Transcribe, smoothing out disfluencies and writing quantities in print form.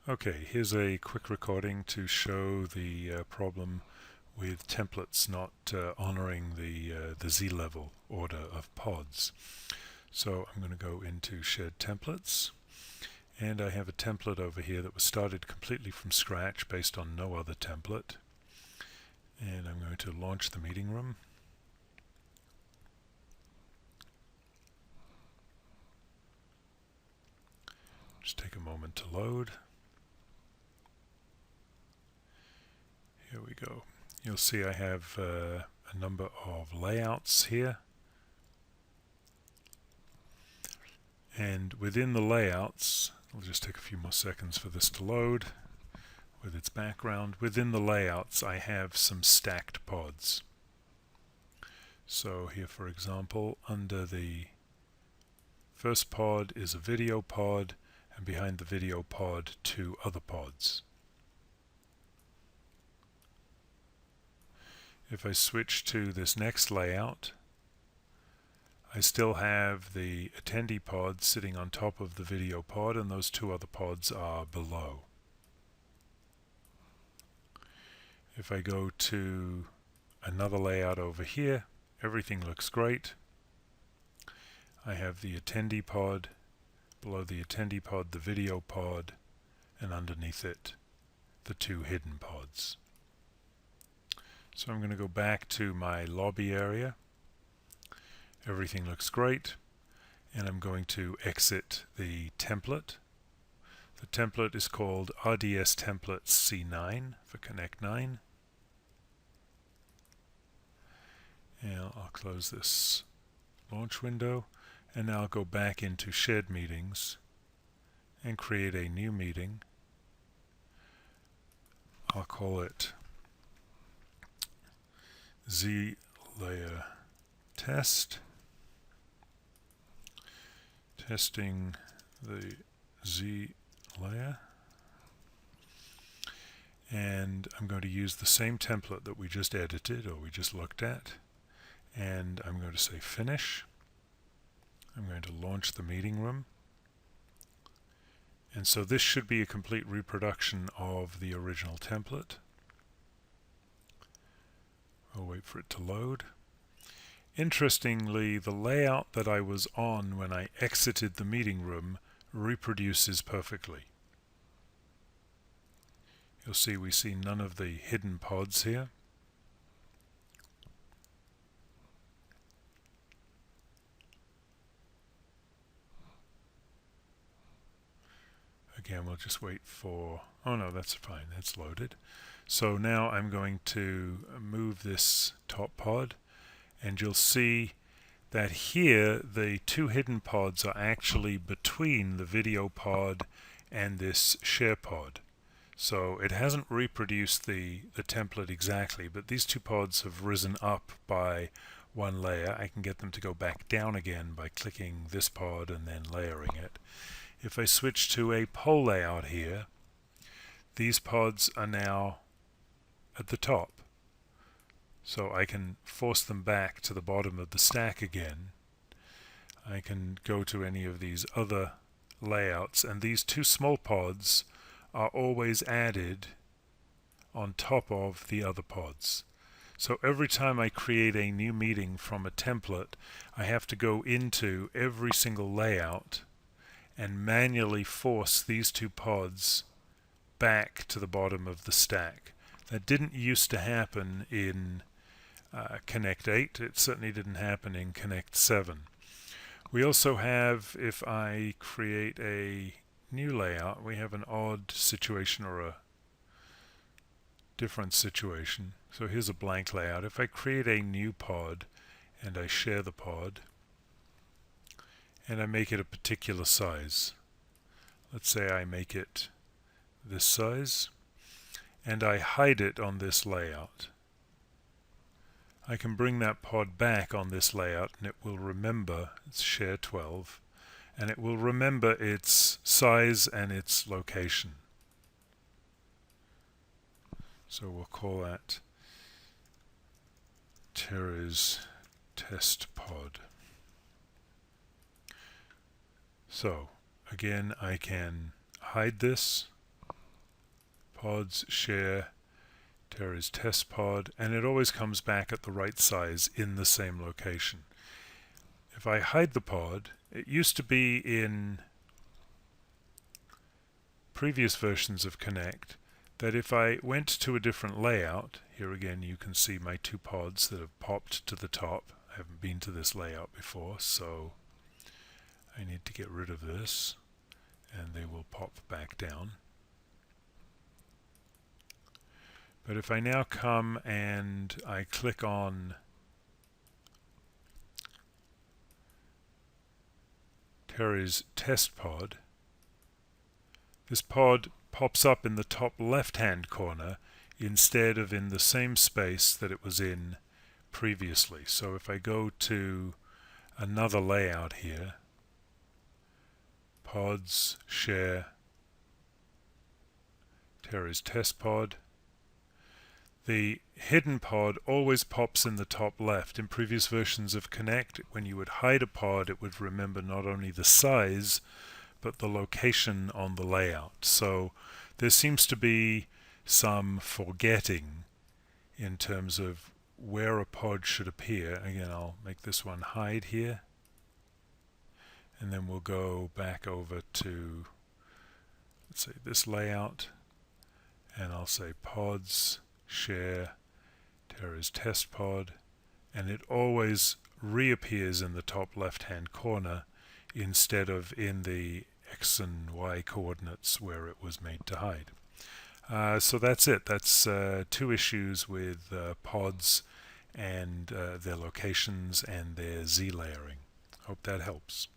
Okay, here's a quick recording to show the problem with templates not honoring the Z-level order of pods. So I'm going to go into Shared Templates, and I have a template over here that was started completely from scratch based on no other template. And I'm going to launch the meeting room. Just take a moment to load. Here we go. You'll see I have a number of layouts here. And within the layouts, it'll just take a few more seconds for this to load with its background. Within the layouts, I have some stacked pods. So here, for example, under the first pod is a video pod, and behind the video pod, two other pods. If I switch to this next layout, I still have the attendee pod sitting on top of the video pod, and those two other pods are below. If I go to another layout over here, everything looks great. I have the attendee pod, below the attendee pod the video pod, and underneath it the two hidden pods. So I'm going to go back to my lobby area. Everything looks great, and I'm going to exit the template. The template is called RDS Template C9 for Connect 9. And I'll close this launch window, and now I'll go back into Shared Meetings and create a new meeting. I'll call it Z-Layer Test. Testing the Z layer, and I'm going to use the same template that we just edited or we just looked at, and I'm going to say finish. I'm going to launch the meeting room, and so this should be a complete reproduction of the original template. I'll wait for it to load. Interestingly, the layout that I was on when I exited the meeting room reproduces perfectly. You'll see we see none of the hidden pods here. Again, we'll just wait for, oh no, that's fine, that's loaded. So now I'm going to move this top pod, and you'll see that here the two hidden pods are actually between the video pod and this share pod. So it hasn't reproduced the template exactly, but these two pods have risen up by one layer. I can get them to go back down again by clicking this pod and then layering it. If I switch to a poll layout here, these pods are now at the top. So I can force them back to the bottom of the stack again. I can go to any of these other layouts, and these two small pods are always added on top of the other pods. So every time I create a new meeting from a template, I have to go into every single layout and manually force these two pods back to the bottom of the stack. That didn't used to happen in Connect 8. It certainly didn't happen in Connect 7. We also have, if I create a new layout, we have an odd situation or a different situation. So here's a blank layout. If I create a new pod and I share the pod and I make it a particular size, let's say I make it this size, and I hide it on this layout, I can bring that pod back on this layout, and it will remember it's share 12, and it will remember its size and its location. So we'll call that Terra's test pod. So again, I can hide this pods, share, Terra's test pod, and it always comes back at the right size in the same location. If I hide the pod, it used to be in previous versions of Connect that if I went to a different layout, here again you can see my two pods that have popped to the top. I haven't been to this layout before, so I need to get rid of this, and they will pop back down. But if I now come and I click on Terra's test pod, this pod pops up in the top left-hand corner instead of in the same space that it was in previously. So if I go to another layout here, pods, share, Terra's test pod, the hidden pod always pops in the top left. In previous versions of Connect, when you would hide a pod, it would remember not only the size, but the location on the layout. So there seems to be some forgetting in terms of where a pod should appear. Again, I'll make this one hide here. And then we'll go back over to, let's say, this layout. And I'll say pods, share, Terra's test pod. And it always reappears in the top left-hand corner instead of in the X and Y coordinates where it was made to hide. So that's it. That's two issues with pods and their locations and their Z layering. Hope that helps.